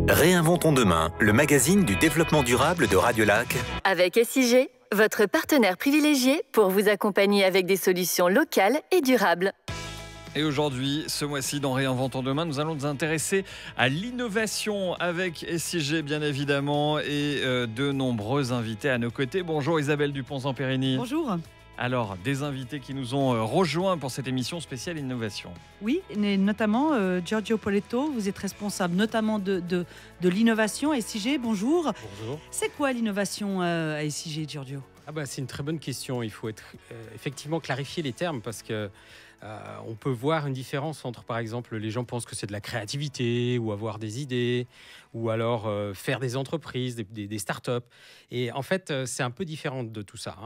Réinventons demain, le magazine du développement durable de Radiolac. Avec SIG, votre partenaire privilégié pour vous accompagner avec des solutions locales et durables. Et aujourd'hui, ce mois-ci, dans Réinventons demain, nous allons nous intéresser à l'innovation avec SIG, bien évidemment, et de nombreux invités à nos côtés. Bonjour Isabelle Dupont-Zamperini. Bonjour. Alors, des invités qui nous ont rejoints pour cette émission spéciale innovation. Oui, et notamment Giorgio Poletto, vous êtes responsable notamment de l'innovation à SIG. Bonjour. Bonjour. C'est quoi l'innovation à SIG, Giorgio ? C'est une très bonne question. Il faut effectivement clarifier les termes parce que on peut voir une différence entre, par exemple, les gens pensent que c'est de la créativité ou avoir des idées ou alors faire des entreprises, des startups. Et en fait, c'est un peu différent de tout ça.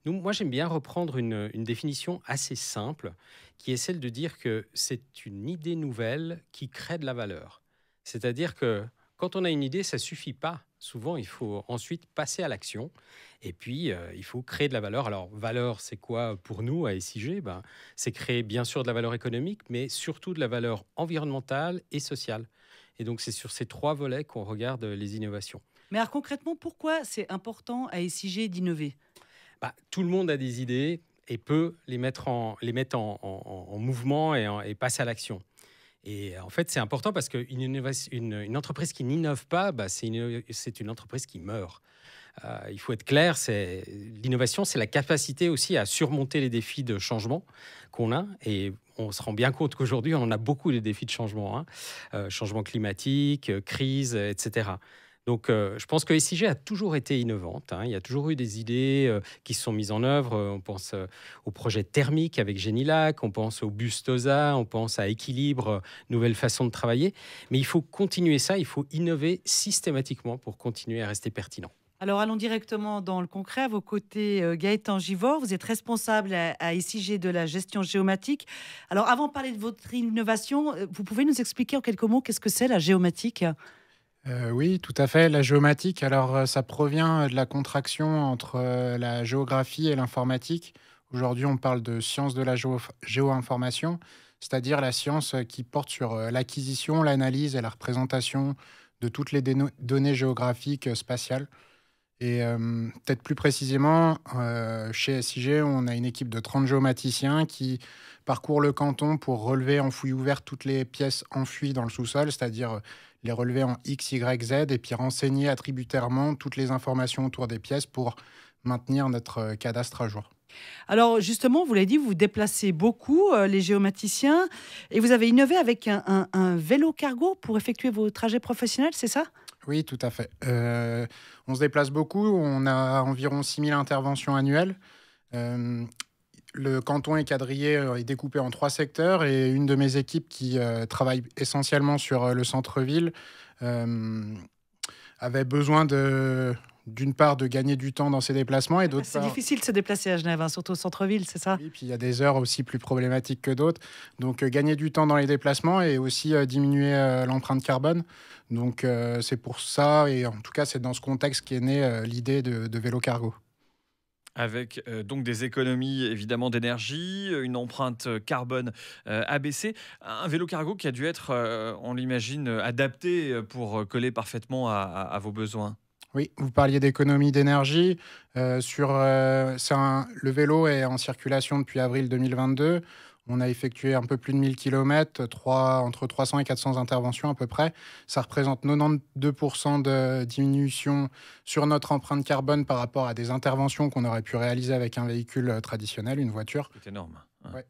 Moi, j'aime bien reprendre une définition assez simple qui est celle de dire que c'est une idée nouvelle qui crée de la valeur. C'est-à-dire que quand on a une idée, ça ne suffit pas. Souvent, il faut ensuite passer à l'action et puis il faut créer de la valeur. Alors, valeur, c'est quoi pour nous à SIG ? C'est créer bien sûr de la valeur économique, mais surtout de la valeur environnementale et sociale. Et donc, c'est sur ces trois volets qu'on regarde les innovations. Mais alors concrètement, pourquoi c'est important à SIG d'innover ? Tout le monde a des idées et peut les mettre en mouvement et passer à l'action. Et en fait, c'est important parce qu'une entreprise qui n'innove pas, c'est une entreprise qui meurt. Il faut être clair, l'innovation, c'est la capacité aussi à surmonter les défis de changement qu'on a. Et on se rend bien compte qu'aujourd'hui, on en a beaucoup de défis de changement. Changement climatique, crise, etc. Donc, je pense que SIG a toujours été innovante. Il y a toujours eu des idées qui se sont mises en œuvre. On pense au projet thermique avec Génilac, on pense au Bustosa, on pense à Équilibre, nouvelle façon de travailler. Mais il faut continuer ça, il faut innover systématiquement pour continuer à rester pertinent. Alors, allons directement dans le concret. À vos côtés, Gaëtan Givor, vous êtes responsable à SIG de la gestion géomatique. Alors, avant de parler de votre innovation, vous pouvez nous expliquer en quelques mots qu'est-ce que c'est la géomatique ? Oui, tout à fait. La géomatique, alors ça provient de la contraction entre la géographie et l'informatique. Aujourd'hui, on parle de science de la géoinformation, c'est-à-dire la science qui porte sur l'acquisition, l'analyse et la représentation de toutes les données géographiques spatiales. Et peut-être plus précisément, chez SIG, on a une équipe de 30 géomaticiens qui parcourent le canton pour relever en fouille ouverte toutes les pièces enfouies dans le sous-sol, c'est-à-dire les relever en X, Y, Z, et puis renseigner attributairement toutes les informations autour des pièces pour maintenir notre cadastre à jour. Alors justement, vous l'avez dit, vous déplacez beaucoup les géomaticiens et vous avez innové avec un vélo cargo pour effectuer vos trajets professionnels, c'est ça ? Oui, tout à fait. On se déplace beaucoup, on a environ 6000 interventions annuelles. Le canton est quadrillé et découpé en 3 secteurs et une de mes équipes qui travaille essentiellement sur le centre-ville avait besoin d'une part de gagner du temps dans ses déplacements et d'autre part... C'est difficile de se déplacer à Genève, surtout au centre-ville, c'est ça ? Oui, puis il y a des heures aussi plus problématiques que d'autres. Donc gagner du temps dans les déplacements et aussi diminuer l'empreinte carbone. Donc c'est pour ça, et en tout cas c'est dans ce contexte qu'est née l'idée de vélo cargo. Avec donc des économies évidemment d'énergie, une empreinte carbone abaissée. Un vélo cargo qui a dû être, on l'imagine, adapté pour coller parfaitement à vos besoins. Oui, vous parliez d'économie d'énergie. Le vélo est en circulation depuis avril 2022. On a effectué un peu plus de 1000 km, entre 300 et 400 interventions à peu près. Ça représente 92% de diminution sur notre empreinte carbone par rapport à des interventions qu'on aurait pu réaliser avec un véhicule traditionnel, une voiture. C'est énorme. Ouais.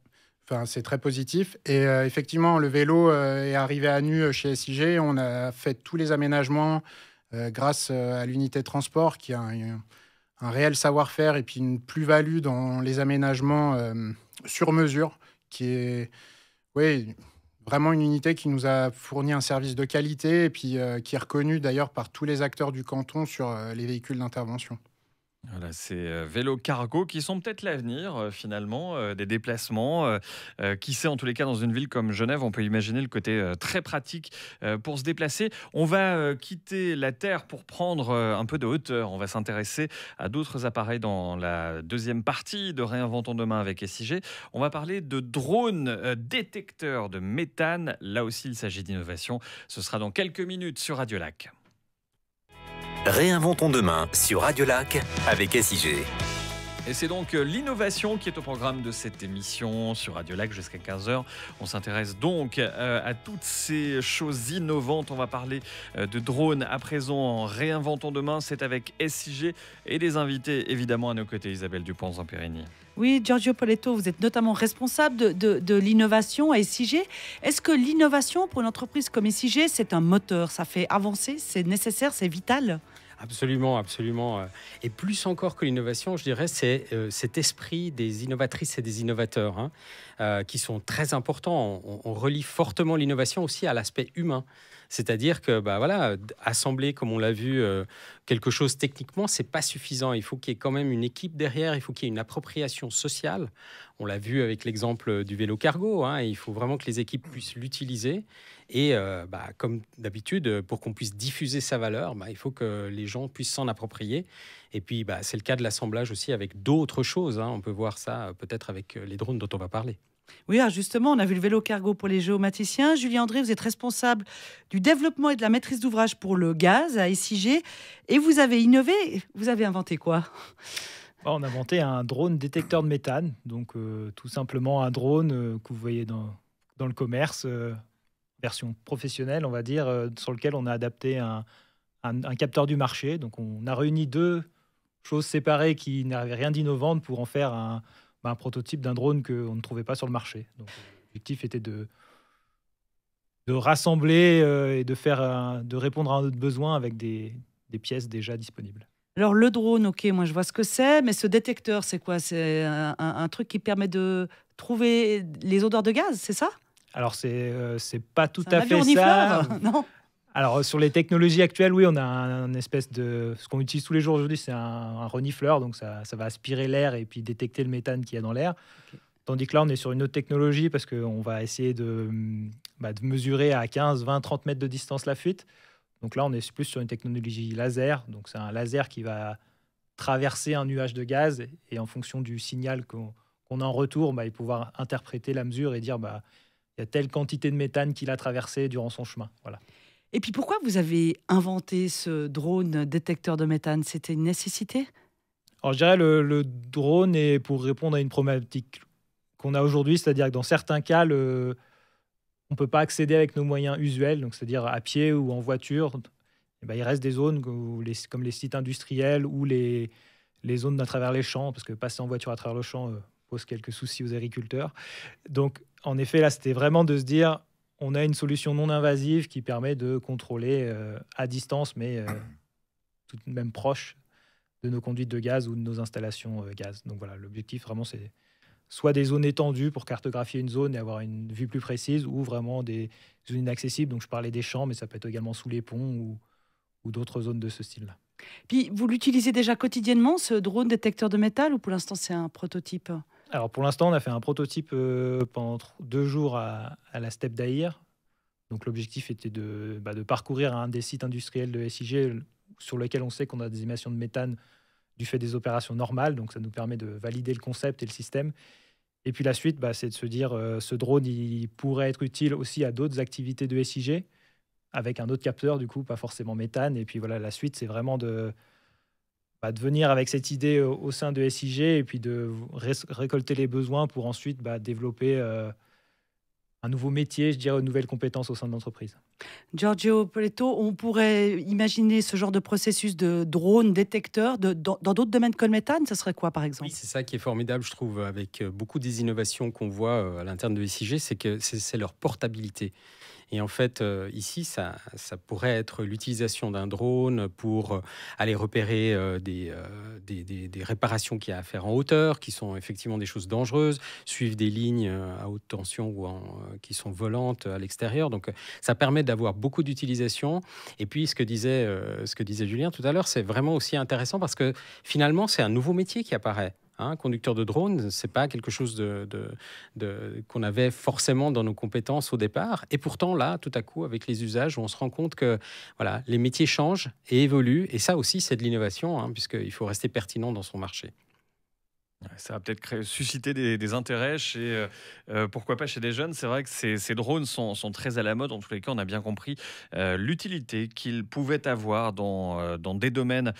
Enfin, c'est très positif. Et effectivement, le vélo est arrivé à nu chez SIG. On a fait tous les aménagements grâce à l'unité de transport qui a un réel savoir-faire et puis une plus-value dans les aménagements sur mesure, qui est vraiment une unité qui nous a fourni un service de qualité et puis qui est reconnue d'ailleurs par tous les acteurs du canton sur les véhicules d'intervention. Voilà, ces vélos cargo qui sont peut-être l'avenir finalement des déplacements. Qui sait, en tous les cas, dans une ville comme Genève, on peut imaginer le côté très pratique pour se déplacer. On va quitter la Terre pour prendre un peu de hauteur. On va s'intéresser à d'autres appareils dans la deuxième partie de Réinventons demain avec SIG. On va parler de drones détecteurs de méthane. Là aussi, il s'agit d'innovation. Ce sera dans quelques minutes sur Radio Lac. Réinventons demain sur Radio Lac avec SIG. Et c'est donc l'innovation qui est au programme de cette émission sur Radio Lac jusqu'à 15h. On s'intéresse donc à toutes ces choses innovantes. On va parler de drones à présent en Réinventons demain. C'est avec SIG et des invités évidemment à nos côtés. Isabelle Dupont-Zamperini. Oui, Giorgio Poletto, vous êtes notamment responsable de l'innovation à SIG. Est-ce que l'innovation pour une entreprise comme SIG, c'est un moteur? Ça fait avancer, c'est nécessaire, c'est vital? Absolument, absolument. Et plus encore que l'innovation, je dirais, c'est cet esprit des innovatrices et des innovateurs qui sont très importants. On relie fortement l'innovation aussi à l'aspect humain. C'est-à-dire que, assembler, comme on l'a vu, quelque chose techniquement, c'est pas suffisant. Il faut qu'il y ait quand même une équipe derrière. Il faut qu'il y ait une appropriation sociale. On l'a vu avec l'exemple du vélo cargo. Il faut vraiment que les équipes puissent l'utiliser. Et comme d'habitude, pour qu'on puisse diffuser sa valeur, il faut que les gens puissent s'en approprier. Et puis, c'est le cas de l'assemblage aussi avec d'autres choses. On peut voir ça peut-être avec les drones dont on va parler. Oui, justement, on a vu le vélo cargo pour les géomaticiens. Julien André, vous êtes responsable du développement et de la maîtrise d'ouvrage pour le gaz à SIG. Et vous avez innové. Vous avez inventé quoi? On a inventé un drone détecteur de méthane. Donc, tout simplement un drone que vous voyez dans le commerce, version professionnelle, on va dire, sur lequel on a adapté un capteur du marché. Donc, on a réuni deux choses séparées qui n'avaient rien d'innovant pour en faire un prototype d'un drone qu'on ne trouvait pas sur le marché. Donc, l'objectif était de rassembler et de répondre à un autre besoin avec des pièces déjà disponibles. Alors, le drone, ok, moi je vois ce que c'est, mais ce détecteur, c'est quoi? C'est un truc qui permet de trouver les odeurs de gaz, c'est ça? Alors, c'est pas tout à fait ça. Non. Alors, sur les technologies actuelles, oui, on a un espèce de... Ce qu'on utilise tous les jours aujourd'hui, c'est un renifleur. Donc, ça va aspirer l'air et puis détecter le méthane qu'il y a dans l'air. Okay. Tandis que là, on est sur une autre technologie parce qu'on va essayer de mesurer à 15, 20, 30 mètres de distance la fuite. Donc là, on est plus sur une technologie laser. Donc, c'est un laser qui va traverser un nuage de gaz et en fonction du signal qu'on a en retour, il pouvoir interpréter la mesure et dire il y a telle quantité de méthane qu'il a traversé durant son chemin. Voilà. Et puis pourquoi vous avez inventé ce drone détecteur de méthane? C'était une nécessité? Alors je dirais le drone est pour répondre à une problématique qu'on a aujourd'hui, c'est-à-dire que dans certains cas, on ne peut pas accéder avec nos moyens usuels, donc c'est-à-dire à pied ou en voiture. Il reste des zones comme les sites industriels ou les zones à travers les champs, parce que passer en voiture à travers le champ pose quelques soucis aux agriculteurs. Donc en effet, là, c'était vraiment de se dire... On a une solution non invasive qui permet de contrôler à distance, mais tout de même proche de nos conduites de gaz ou de nos installations gaz. Donc voilà, l'objectif vraiment, c'est soit des zones étendues pour cartographier une zone et avoir une vue plus précise, ou vraiment des zones inaccessibles. Donc je parlais des champs, mais ça peut être également sous les ponts ou d'autres zones de ce style-là. Puis vous l'utilisez déjà quotidiennement, ce drone détecteur de métal, ou pour l'instant c'est un prototype? Alors pour l'instant, on a fait un prototype pendant 2 jours à la steppe d'Aïr. Donc l'objectif était de parcourir un des sites industriels de SIG sur lequel on sait qu'on a des émissions de méthane du fait des opérations normales. Donc ça nous permet de valider le concept et le système. Et puis la suite, c'est de se dire ce drone, il pourrait être utile aussi à d'autres activités de SIG avec un autre capteur, du coup, pas forcément méthane. Et puis voilà, la suite, c'est vraiment de venir avec cette idée au sein de SIG et puis de récolter les besoins pour ensuite développer un nouveau métier, je dirais, de nouvelles compétences au sein de l'entreprise. Giorgio Poletto, on pourrait imaginer ce genre de processus de drone détecteur dans d'autres domaines que le méthane, ça serait quoi par exemple? Oui, c'est ça qui est formidable, je trouve, avec beaucoup des innovations qu'on voit à l'interne de SIG, c'est leur portabilité. Et en fait, ici, ça pourrait être l'utilisation d'un drone pour aller repérer des réparations qu'il y a à faire en hauteur, qui sont effectivement des choses dangereuses, suivre des lignes à haute tension ou qui sont volantes à l'extérieur. Donc, ça permet d'avoir beaucoup d'utilisation. Et puis, ce que disait Julien tout à l'heure, c'est vraiment aussi intéressant parce que finalement, c'est un nouveau métier qui apparaît. Conducteur de drone, c'est pas quelque chose qu'on avait forcément dans nos compétences au départ. Et pourtant, là, tout à coup, avec les usages, on se rend compte que voilà, les métiers changent et évoluent. Et ça aussi, c'est de l'innovation, puisqu'il faut rester pertinent dans son marché. Ça va peut-être susciter des intérêts chez, pourquoi pas chez des jeunes. C'est vrai que ces drones sont très à la mode. En tous les cas, on a bien compris l'utilité qu'ils pouvaient avoir dans des domaines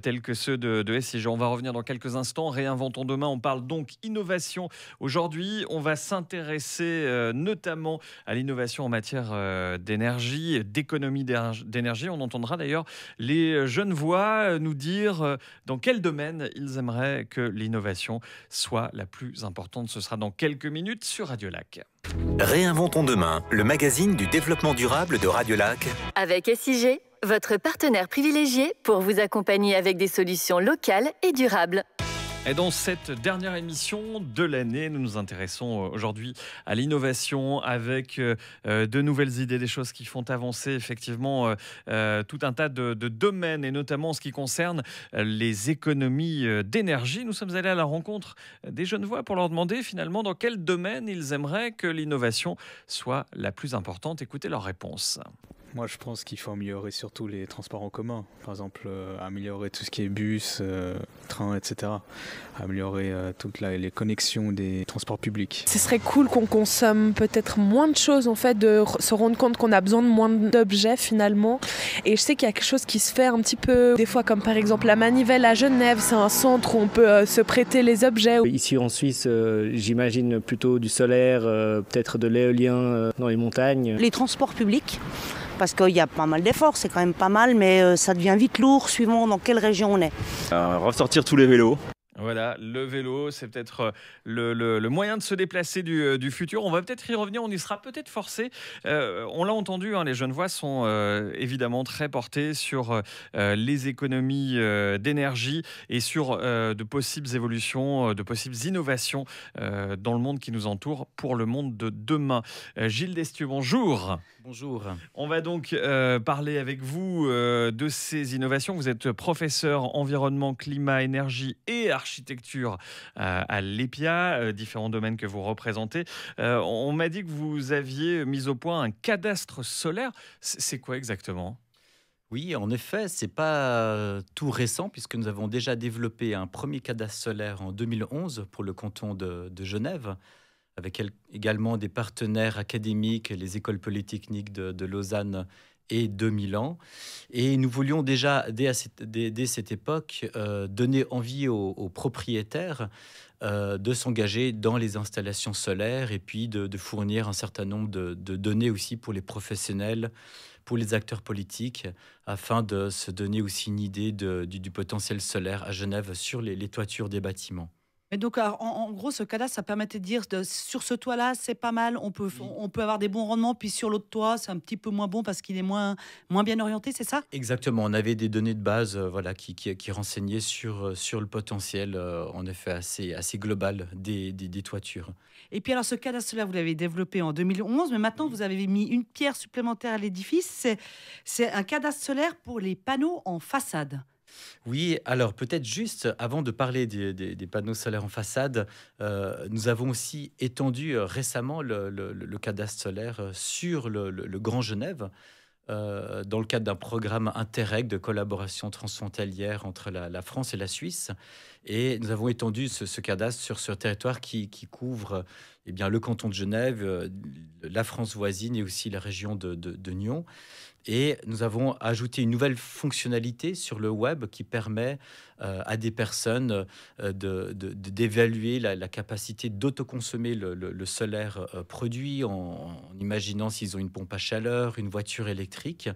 tels que ceux de SIG. On va revenir dans quelques instants. Réinventons demain. On parle donc innovation. Aujourd'hui, on va s'intéresser notamment à l'innovation en matière d'énergie, d'économie d'énergie. On entendra d'ailleurs les Genevois nous dire dans quel domaine ils aimeraient que l'innovation soit la plus importante. Ce sera dans quelques minutes sur Radio Lac. Réinventons demain, le magazine du développement durable de Radio Lac. Avec SIG, votre partenaire privilégié pour vous accompagner avec des solutions locales et durables. Et dans cette dernière émission de l'année, nous nous intéressons aujourd'hui à l'innovation avec de nouvelles idées, des choses qui font avancer effectivement tout un tas de domaines et notamment en ce qui concerne les économies d'énergie. Nous sommes allés à la rencontre des Genevois pour leur demander finalement dans quel domaine ils aimeraient que l'innovation soit la plus importante. Écoutez leur réponse. Moi, je pense qu'il faut améliorer surtout les transports en commun. Par exemple, améliorer tout ce qui est bus, train, etc. Améliorer toutes les connexions des transports publics. Ce serait cool qu'on consomme peut-être moins de choses, en fait, de se rendre compte qu'on a besoin de moins d'objets finalement. Et je sais qu'il y a quelque chose qui se fait un petit peu, des fois, comme par exemple la Manivelle à Genève. C'est un centre où on peut se prêter les objets. Ici en Suisse, j'imagine plutôt du solaire, peut-être de l'éolien dans les montagnes. Les transports publics. Parce qu'il y a pas mal d'efforts, c'est quand même pas mal, mais ça devient vite lourd suivant dans quelle région on est. Ressortir tous les vélos. Voilà, le vélo, c'est peut-être le moyen de se déplacer du futur. On va peut-être y revenir, on y sera peut-être forcé. On l'a entendu, les Genevois sont évidemment très portés sur les économies d'énergie et sur de possibles évolutions, de possibles innovations dans le monde qui nous entoure pour le monde de demain. Gilles Destieux, bonjour. Bonjour. On va donc parler avec vous de ces innovations. Vous êtes professeur environnement, climat, énergie et architecture à l'EPIA, différents domaines que vous représentez. On m'a dit que vous aviez mis au point un cadastre solaire. C'est quoi exactement ? Oui, en effet, ce n'est pas tout récent puisque nous avons déjà développé un premier cadastre solaire en 2011 pour le canton de Genève, avec également des partenaires académiques, les écoles polytechniques de Lausanne et de Milan. Et nous voulions déjà, dès cette époque, donner envie aux propriétaires de s'engager dans les installations solaires et puis de fournir un certain nombre de données aussi pour les professionnels, pour les acteurs politiques, afin de se donner aussi une idée du potentiel solaire à Genève sur les toitures des bâtiments. Et donc, en gros, ce cadastre, ça permettait de dire sur ce toit-là, c'est pas mal, on peut avoir des bons rendements, puis sur l'autre toit, c'est un petit peu moins bon parce qu'il est moins bien orienté, c'est ça ? Exactement, on avait des données de base qui renseignaient sur le potentiel, en effet, assez global des toitures. Et puis alors, ce cadastre-là, vous l'avez développé en 2011, mais maintenant, vous avez mis une pierre supplémentaire à l'édifice. C'est un cadastre solaire pour les panneaux en façade. Oui, alors peut-être juste avant de parler des panneaux solaires en façade, nous avons aussi étendu récemment le cadastre solaire sur le Grand Genève, dans le cadre d'un programme Interreg de collaboration transfrontalière entre la France et la Suisse. Et nous avons étendu ce cadastre sur ce territoire qui couvre le canton de Genève, la France voisine et aussi la région de Nyon. Et nous avons ajouté une nouvelle fonctionnalité sur le web qui permet à des personnes d'évaluer la capacité d'autoconsommer le solaire produit en imaginant s'ils ont une pompe à chaleur, une voiture électrique,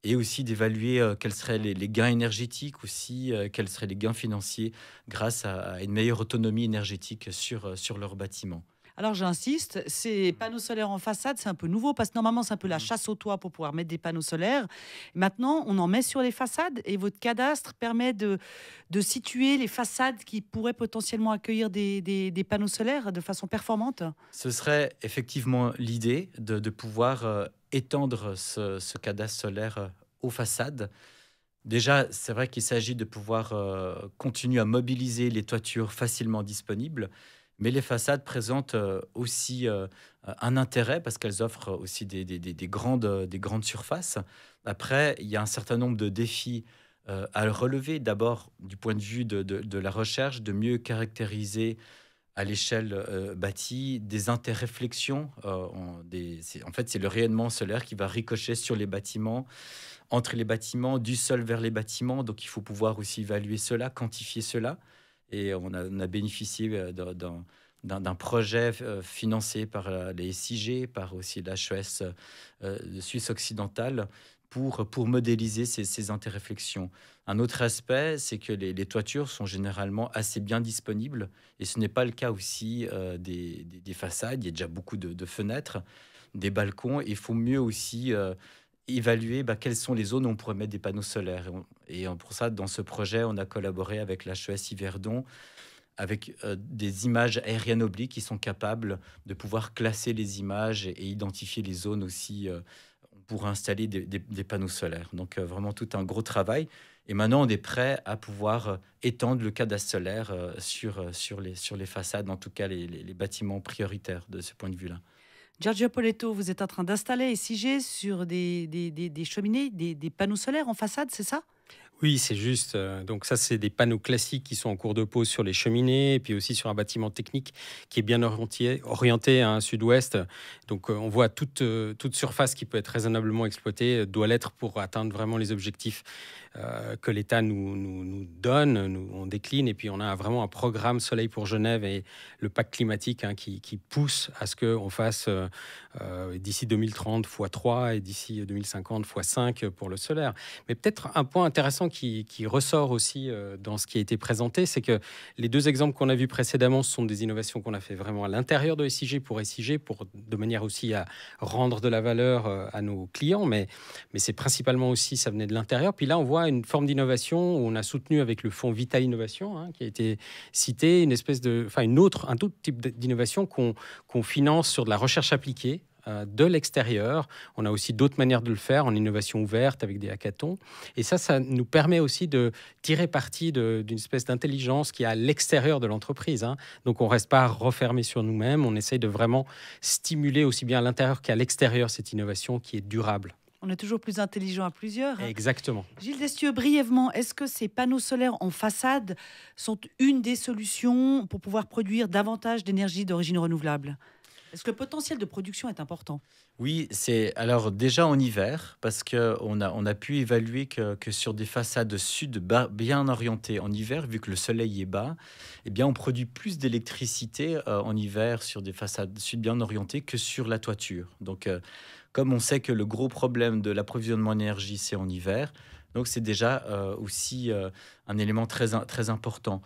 et aussi d'évaluer quels seraient les gains énergétiques, aussi quels seraient les gains financiers grâce à une meilleure autonomie énergétique sur leur bâtiment. Alors j'insiste, ces panneaux solaires en façade, c'est un peu nouveau parce que normalement c'est un peu la chasse au toit pour pouvoir mettre des panneaux solaires. Maintenant, on en met sur les façades et votre cadastre permet de situer les façades qui pourraient potentiellement accueillir des panneaux solaires de façon performante. Ce serait effectivement l'idée de pouvoir étendre ce cadastre solaire aux façades. Déjà, c'est vrai qu'il s'agit de pouvoir continuer à mobiliser les toitures facilement disponibles. Mais les façades présentent aussi un intérêt parce qu'elles offrent aussi des grandes surfaces. Après, il y a un certain nombre de défis à relever. D'abord, du point de vue de la recherche, de mieux caractériser à l'échelle bâtie des interréflexions. En fait, c'est le rayonnement solaire qui va ricocher sur les bâtiments, entre les bâtiments, du sol vers les bâtiments. Donc, il faut pouvoir aussi évaluer cela, quantifier cela. Et on a bénéficié d'un projet financé par les SIG, par aussi l'HES de Suisse occidentale, pour modéliser ces interréflexions. Un autre aspect, c'est que les toitures sont généralement assez bien disponibles, et ce n'est pas le cas aussi des façades. Il y a déjà beaucoup de fenêtres, des balcons, et il faut mieux aussi évaluer quelles sont les zones où on pourrait mettre des panneaux solaires. Et pour ça, dans ce projet, on a collaboré avec l'HES Yverdon, avec des images aériennes obliques qui sont capables de pouvoir classer les images et identifier les zones aussi pour installer des panneaux solaires. Donc vraiment tout un gros travail. Et maintenant, on est prêt à pouvoir étendre le cadastre solaire sur les façades, en tout cas les bâtiments prioritaires de ce point de vue-là. Giorgio Poletto, vous êtes en train d'installer SIG sur des cheminées, des panneaux solaires en façade, c'est ça ? Oui, c'est juste. Donc ça, c'est des panneaux classiques qui sont en cours de pose sur les cheminées, et puis aussi sur un bâtiment technique qui est bien orienté à un sud-ouest. Donc on voit toute surface qui peut être raisonnablement exploitée doit l'être pour atteindre vraiment les objectifs que l'État nous donne, on décline. Et puis on a vraiment un programme Soleil pour Genève et le pacte climatique qui pousse à ce qu'on fasse d'ici 2030 x3 et d'ici 2050 x5 pour le solaire. Mais peut-être un point intéressant qui ressort aussi dans ce qui a été présenté, c'est que les deux exemples qu'on a vus précédemment, ce sont des innovations qu'on a fait vraiment à l'intérieur de SIG, de manière aussi à rendre de la valeur à nos clients, mais c'est principalement aussi, ça venait de l'intérieur. Puis là, on voit une forme d'innovation où on a soutenu avec le fonds Vital Innovation, qui a été cité, un autre type d'innovation qu'on finance sur de la recherche appliquée, de l'extérieur. On a aussi d'autres manières de le faire en innovation ouverte avec des hackathons. Et ça nous permet aussi de tirer parti d'une espèce d'intelligence qui est à l'extérieur de l'entreprise. Donc on ne reste pas refermé sur nous-mêmes. On essaye de vraiment stimuler aussi bien à l'intérieur qu'à l'extérieur cette innovation qui est durable. On est toujours plus intelligent à plusieurs. Exactement. Gilles Destieux, brièvement, est-ce que ces panneaux solaires en façade sont une des solutions pour pouvoir produire davantage d'énergie d'origine renouvelable ? Est-ce que le potentiel de production est important ? Oui, c'est alors déjà en hiver, parce qu'on a pu évaluer que sur des façades sud bien orientées en hiver, vu que le soleil est bas, eh bien on produit plus d'électricité en hiver sur des façades sud bien orientées que sur la toiture. Donc, comme on sait que le gros problème de l'approvisionnement en énergie, c'est en hiver, donc c'est déjà aussi un élément très important.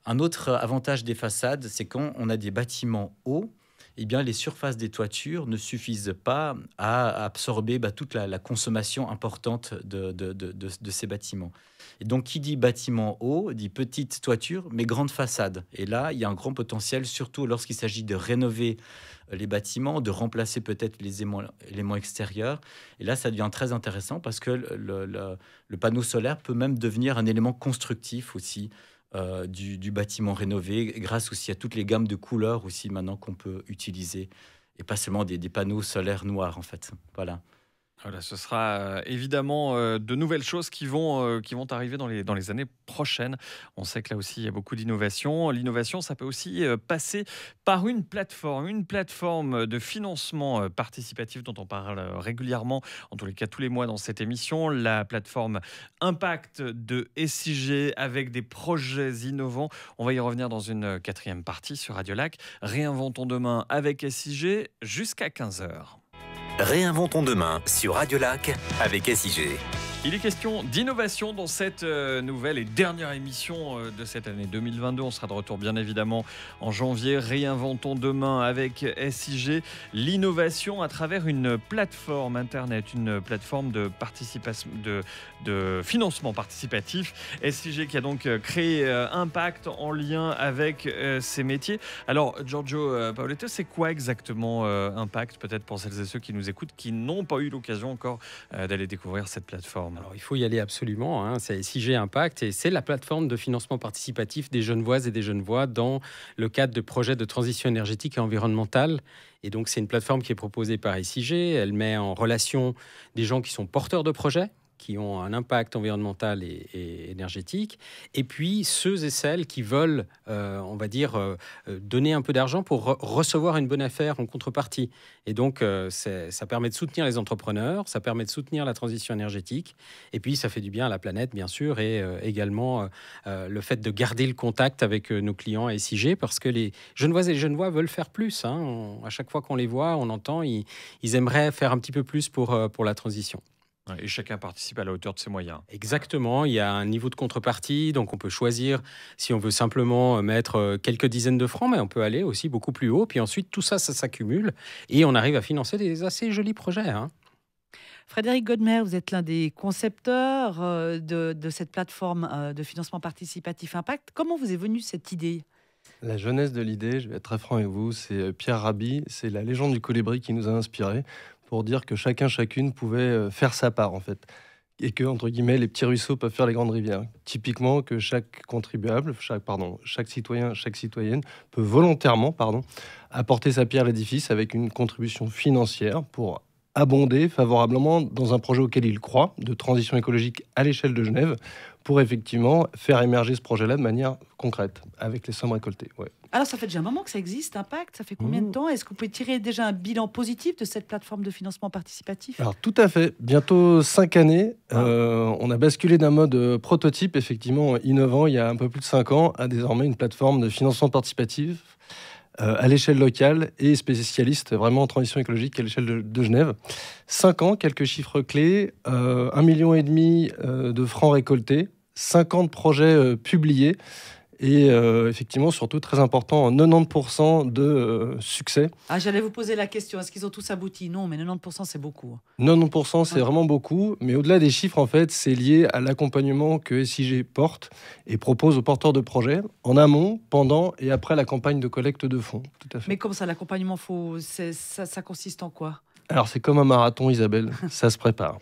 Un autre avantage des façades, c'est quand on a des bâtiments hauts, eh bien, les surfaces des toitures ne suffisent pas à absorber toute la consommation importante de ces bâtiments. Et donc, qui dit bâtiment haut, dit petite toiture, mais grande façade. Et là, il y a un grand potentiel, surtout lorsqu'il s'agit de rénover les bâtiments, de remplacer peut-être les éléments extérieurs. Et là, ça devient très intéressant parce que le panneau solaire peut même devenir un élément constructif aussi du bâtiment rénové, grâce aussi à toutes les gammes de couleurs aussi maintenant qu'on peut utiliser, et pas seulement des panneaux solaires noirs en fait. Voilà. Voilà, ce sera évidemment de nouvelles choses qui vont arriver dans les années prochaines. On sait que là aussi, il y a beaucoup d'innovation. L'innovation, ça peut aussi passer par une plateforme de financement participatif dont on parle régulièrement, en tous les cas tous les mois dans cette émission. La plateforme Impact de SIG avec des projets innovants. On va y revenir dans une quatrième partie sur Radio Lac. Réinventons demain avec SIG jusqu'à 15h. Réinventons demain sur Radio Lac avec SIG. Il est question d'innovation dans cette nouvelle et dernière émission de cette année 2022. On sera de retour bien évidemment en janvier. Réinventons demain avec SIG l'innovation à travers une plateforme internet, une plateforme de financement participatif. SIG qui a donc créé Impact en lien avec ces métiers. Alors Giorgio Paoletto, c'est quoi exactement Impact, peut-être pour celles et ceux qui nous écoutent, qui n'ont pas eu l'occasion encore d'aller découvrir cette plateforme? Alors, il faut y aller absolument, hein. C'est SIG Impact et c'est la plateforme de financement participatif des Genevoises et des Genevois dans le cadre de projets de transition énergétique et environnementale. Et donc, c'est une plateforme qui est proposée par SIG. Elle met en relation des gens qui sont porteurs de projets, qui ont un impact environnemental et énergétique, et puis ceux et celles qui veulent, donner un peu d'argent pour recevoir une bonne affaire en contrepartie. Et donc, ça permet de soutenir les entrepreneurs, ça permet de soutenir la transition énergétique, et puis ça fait du bien à la planète, bien sûr, et également le fait de garder le contact avec nos clients à SIG, parce que les Genevoises et les Genevois veulent faire plus. Hein. À chaque fois qu'on les voit, on entend, ils aimeraient faire un petit peu plus pour la transition. Et chacun participe à la hauteur de ses moyens. Exactement, il y a un niveau de contrepartie, donc on peut choisir si on veut simplement mettre quelques dizaines de francs, mais on peut aller aussi beaucoup plus haut. Puis ensuite, tout ça, ça s'accumule et on arrive à financer des assez jolis projets. Hein. Frédéric Godmer, vous êtes l'un des concepteurs de cette plateforme de financement participatif Impact. Comment vous est venue cette idée ? La jeunesse de l'idée, je vais être très franc avec vous, c'est Pierre Rabhi, c'est la légende du colibri qui nous a inspirés pour dire que chacune pouvait faire sa part en fait. Et que, entre guillemets, les petits ruisseaux peuvent faire les grandes rivières. Typiquement que chaque contribuable, chaque citoyen, chaque citoyenne peut volontairement apporter sa pierre à l'édifice avec une contribution financière pour abonder favorablement dans un projet auquel il croit, de transition écologique à l'échelle de Genève, pour effectivement faire émerger ce projet-là de manière concrète, avec les sommes récoltées. Ouais. Alors, ça fait déjà un moment que ça existe, Impact. Ça fait combien de temps ? Est-ce que vous pouvez tirer déjà un bilan positif de cette plateforme de financement participatif ? Alors, tout à fait. Bientôt 5 années. On a basculé d'un mode prototype, effectivement innovant, il y a un peu plus de 5 ans, à désormais une plateforme de financement participatif à l'échelle locale et spécialiste vraiment en transition écologique à l'échelle de Genève. 5 ans, quelques chiffres clés, 1,5 million de francs récoltés, 50 projets publiés et effectivement, surtout très important, 90% de succès. J'allais vous poser la question, est-ce qu'ils ont tous abouti ? Non, mais 90% c'est beaucoup. 90% c'est vraiment beaucoup, mais au-delà des chiffres, en fait, c'est lié à l'accompagnement que SIG porte et propose aux porteurs de projets en amont, pendant et après la campagne de collecte de fonds. Tout à fait. Mais comme ça, l'accompagnement, ça consiste en quoi ? Alors c'est comme un marathon, Isabelle, ça se prépare.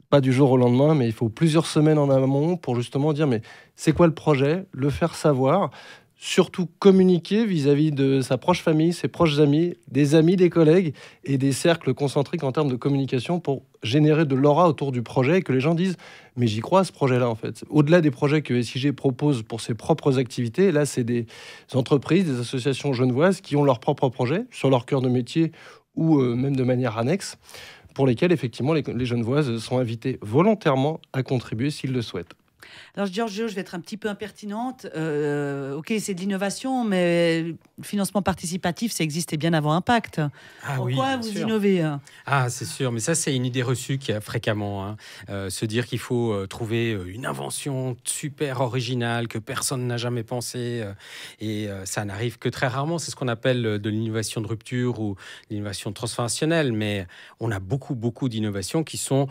Pas du jour au lendemain, mais il faut plusieurs semaines en amont pour justement dire mais c'est quoi le projet, le faire savoir, surtout communiquer vis-à-vis de sa proche famille, ses proches amis, des collègues et des cercles concentriques en termes de communication pour générer de l'aura autour du projet et que les gens disent mais j'y crois à ce projet-là en fait. Au-delà des projets que SIG propose pour ses propres activités, là c'est des entreprises, des associations genevoises qui ont leurs propres projets sur leur cœur de métier ou même de manière annexe, pour lesquels, effectivement, les Genevoises sont invitées volontairement à contribuer s'ils le souhaitent. Alors, Giorgio, je vais être un petit peu impertinente. Ok, c'est de l'innovation, mais le financement participatif, ça existait bien avant Impact. Pourquoi vous innovez ? C'est sûr, mais ça, c'est une idée reçue qu'il y a fréquemment. Hein. Se dire qu'il faut trouver une invention super originale que personne n'a jamais pensé. Et ça n'arrive que très rarement. C'est ce qu'on appelle de l'innovation de rupture ou l'innovation transformationnelle. Mais on a beaucoup d'innovations qui sont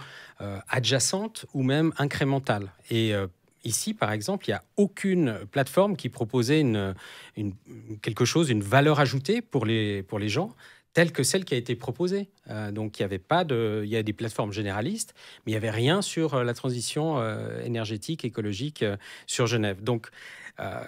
adjacentes ou même incrémentales. Et ici, par exemple, il n'y a aucune plateforme qui proposait quelque chose, une valeur ajoutée pour les gens, telle que celle qui a été proposée. Donc, il y a des plateformes généralistes, mais il n'y avait rien sur la transition énergétique, écologique sur Genève. Donc,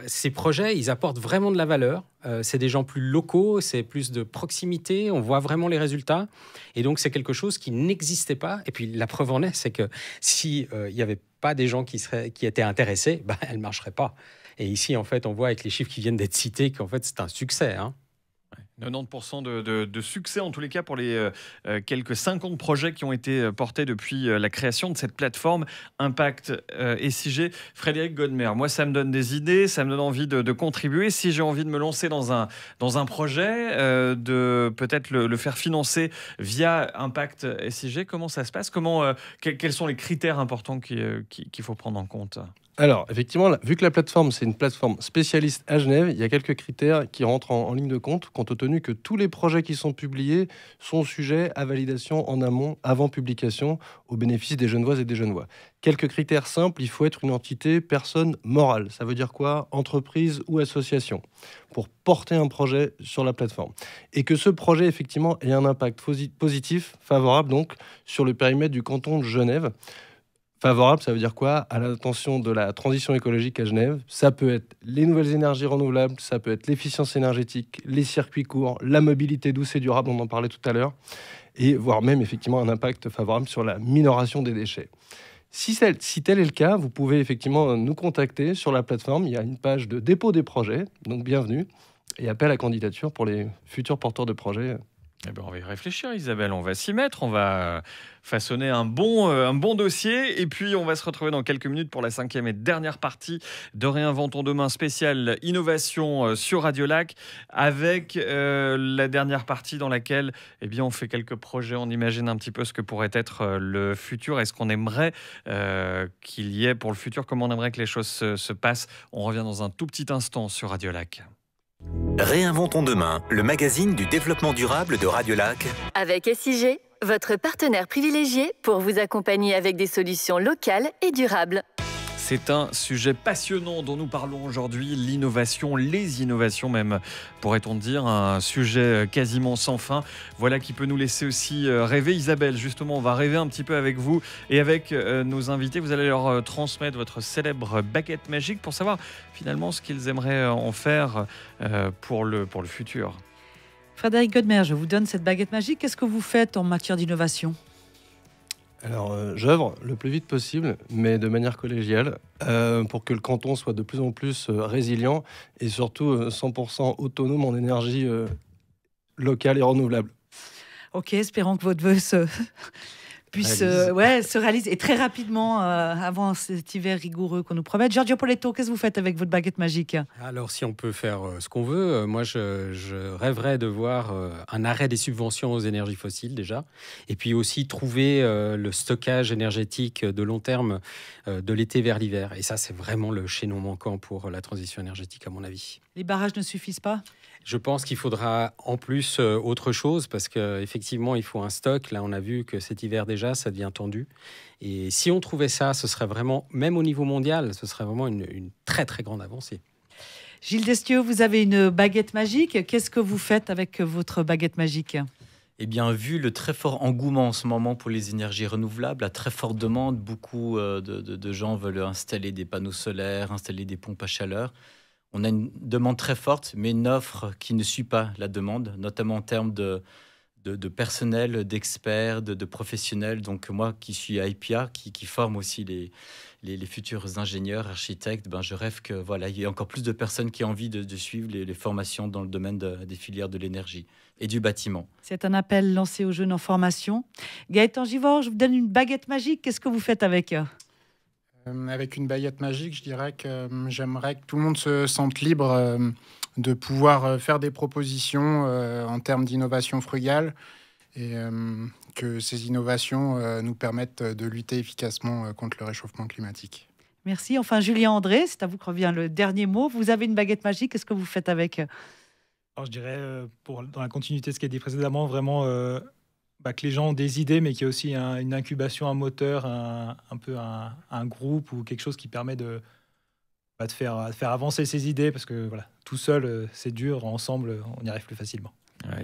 ces projets, ils apportent vraiment de la valeur. C'est des gens plus locaux, c'est plus de proximité, on voit vraiment les résultats. Et donc, c'est quelque chose qui n'existait pas. Et puis, la preuve en est, c'est que si il n'y avait pas des gens qui étaient intéressés, elle ne marcherait pas. Et ici, en fait, on voit avec les chiffres qui viennent d'être cités qu'en fait, c'est un succès. Hein. 90% de succès, en tous les cas, pour les quelques 50 projets qui ont été portés depuis la création de cette plateforme Impact SIG. Frédéric Godmer, moi, ça me donne des idées, ça me donne envie de contribuer. Si j'ai envie de me lancer dans un projet, de peut-être le faire financer via Impact SIG, comment ça se passe? Quels sont les critères importants qu'il faut prendre en compte? Alors, effectivement, vu que la plateforme, c'est une plateforme spécialiste à Genève, il y a quelques critères qui rentrent en ligne de compte, compte tenu que tous les projets qui sont publiés sont sujets à validation en amont, avant publication, au bénéfice des Genevoises et des Genevois. Quelques critères simples, il faut être une entité personne morale. Ça veut dire quoi? Entreprise ou association, pour porter un projet sur la plateforme. Et que ce projet, effectivement, ait un impact positif, favorable donc, sur le périmètre du canton de Genève. Favorable, ça veut dire quoi? À l'attention de la transition écologique à Genève. Ça peut être les nouvelles énergies renouvelables, ça peut être l'efficience énergétique, les circuits courts, la mobilité douce et durable, on en parlait tout à l'heure, et voire même effectivement un impact favorable sur la minoration des déchets. Si tel est le cas, vous pouvez effectivement nous contacter sur la plateforme. Il y a une page de dépôt des projets, donc bienvenue, et appel à candidature pour les futurs porteurs de projets. Eh ben, on va y réfléchir, Isabelle. On va s'y mettre. On va façonner un bon dossier. Et puis, on va se retrouver dans quelques minutes pour la 5e et dernière partie de Réinventons demain spéciale innovation sur Radio Lac, avec la dernière partie dans laquelle on fait quelques projets. On imagine un petit peu ce que pourrait être le futur. Est-ce qu'on aimerait qu'il y ait pour le futur? Comment on aimerait que les choses se passent? On revient dans un tout petit instant sur Radio Lac. Réinventons demain, le magazine du développement durable de Radio Lac. Avec SIG, votre partenaire privilégié pour vous accompagner avec des solutions locales et durables. C'est un sujet passionnant dont nous parlons aujourd'hui, l'innovation, les innovations même, pourrait-on dire, un sujet quasiment sans fin. Voilà qui peut nous laisser aussi rêver. Isabelle, justement, on va rêver un petit peu avec vous et avec nos invités. Vous allez leur transmettre votre célèbre baguette magique pour savoir finalement ce qu'ils aimeraient en faire pour le futur. Frédéric Godmer, je vous donne cette baguette magique. Qu'est-ce que vous faites en matière d'innovation ? Alors, j'œuvre le plus vite possible, mais de manière collégiale, pour que le canton soit de plus en plus résilient et surtout 100% autonome en énergie locale et renouvelable. Ok, espérons que votre vœu puisse se réaliser et très rapidement avant cet hiver rigoureux qu'on nous promet. Giorgio Poletto, qu'est-ce que vous faites avec votre baguette magique? Alors, si on peut faire ce qu'on veut, moi, je rêverais de voir un arrêt des subventions aux énergies fossiles, déjà, et puis aussi trouver le stockage énergétique de long terme de l'été vers l'hiver. Et ça, c'est vraiment le chaînon manquant pour la transition énergétique, à mon avis. Les barrages ne suffisent pas? Je pense qu'il faudra en plus autre chose, parce qu'effectivement, il faut un stock. Là, on a vu que cet hiver déjà, ça devient tendu. Et si on trouvait ça, ce serait vraiment, même au niveau mondial, ce serait vraiment une très, très grande avancée. Gilles Destieux, vous avez une baguette magique. Qu'est-ce que vous faites avec votre baguette magique ? Eh bien, vu le très fort engouement en ce moment pour les énergies renouvelables, la très forte demande, beaucoup de gens veulent installer des panneaux solaires, installer des pompes à chaleur. On a une demande très forte, mais une offre qui ne suit pas la demande, notamment en termes de personnel, d'experts, de professionnels. Donc moi qui suis à IPIA, qui forme aussi les futurs ingénieurs, architectes, je rêve que il y ait encore plus de personnes qui aient envie de suivre les formations dans le domaine des filières de l'énergie et du bâtiment. C'est un appel lancé aux jeunes en formation. Gaëtan Givors, je vous donne une baguette magique. Qu'est-ce que vous faites avec ? Avec une baguette magique, je dirais que j'aimerais que tout le monde se sente libre de pouvoir faire des propositions en termes d'innovation frugale et que ces innovations nous permettent de lutter efficacement contre le réchauffement climatique. Merci. Enfin, Julien André, c'est à vous que revient le dernier mot. Vous avez une baguette magique, qu'est-ce que vous faites avec ? Alors, je dirais, dans la continuité de ce qui a été dit précédemment, vraiment... que les gens ont des idées, mais qu'il y a aussi une incubation, un moteur, un groupe ou quelque chose qui permet de faire avancer ces idées, parce que tout seul, c'est dur, ensemble, on y arrive plus facilement.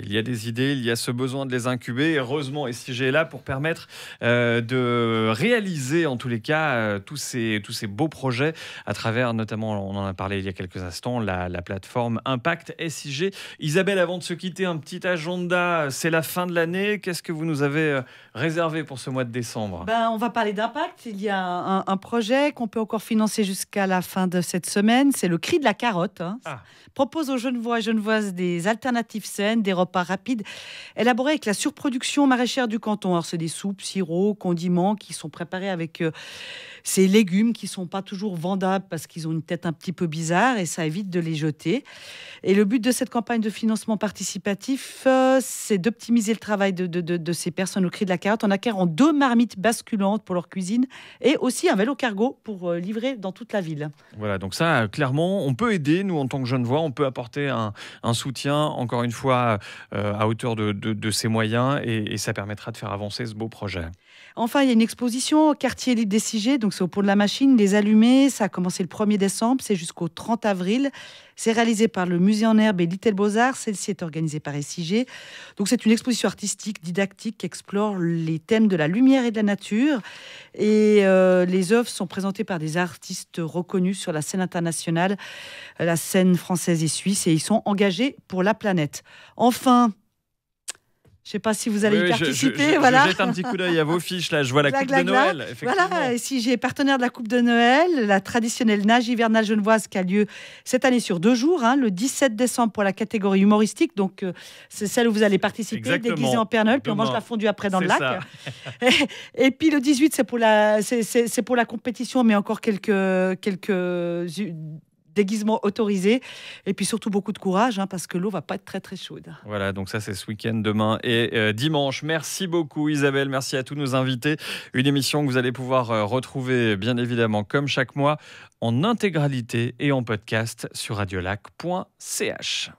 Il y a des idées, il y a ce besoin de les incuber. Heureusement, SIG est là pour permettre de réaliser, en tous les cas, tous ces beaux projets à travers, notamment, on en a parlé il y a quelques instants, la plateforme Impact SIG. Isabelle, avant de se quitter, un petit agenda. C'est la fin de l'année. Qu'est-ce que vous nous avez réservé pour ce mois de décembre ? On va parler d'Impact. Il y a un projet qu'on peut encore financer jusqu'à la fin de cette semaine. C'est le Cri de la carotte. Propose aux Genevois et Genevoises des alternatives saines, des repas rapides, élaborés avec la surproduction maraîchère du canton. Alors, c'est des soupes, sirops, condiments qui sont préparés avec ces légumes qui ne sont pas toujours vendables parce qu'ils ont une tête un petit peu bizarre et ça évite de les jeter. Et le but de cette campagne de financement participatif, c'est d'optimiser le travail de ces personnes au Cri de la carotte en acquérant 2 marmites basculantes pour leur cuisine et aussi un vélo cargo pour livrer dans toute la ville. Voilà, donc ça, clairement, on peut aider, nous, en tant que Genevois, on peut apporter un soutien, encore une fois, à hauteur de ses moyens et ça permettra de faire avancer ce beau projet. Enfin, il y a une exposition au quartier libre des SIG, donc c'est au Pont de la Machine, Les Allumés. Ça a commencé le 1er décembre, c'est jusqu'au 30 avril. C'est réalisé par le Musée en Herbe et Little Beaux-Arts. Celle-ci est organisée par SIG. Donc c'est une exposition artistique, didactique, qui explore les thèmes de la lumière et de la nature. Et les œuvres sont présentées par des artistes reconnus sur la scène internationale, la scène française et suisse, et ils sont engagés pour la planète. Enfin, je ne sais pas si vous allez y participer. Je jette un petit coup d'œil à vos fiches. Là, je vois la Coupe de Noël. Effectivement. Voilà, SIG est partenaire de la Coupe de Noël, la traditionnelle nage hivernale genevoise qui a lieu cette année sur 2 jours, le 17 décembre pour la catégorie humoristique. Donc, c'est celle où vous allez participer, déguisé en Père Noël, puis on mange la fondue après dans le lac. Et puis le 18, c'est pour la compétition, mais encore quelques déguisement autorisé et puis surtout beaucoup de courage parce que l'eau va pas être très très chaude. Voilà, donc ça c'est ce week-end, demain et dimanche. Merci beaucoup Isabelle, merci à tous nos invités. Une émission que vous allez pouvoir retrouver bien évidemment comme chaque mois en intégralité et en podcast sur radiolac.ch.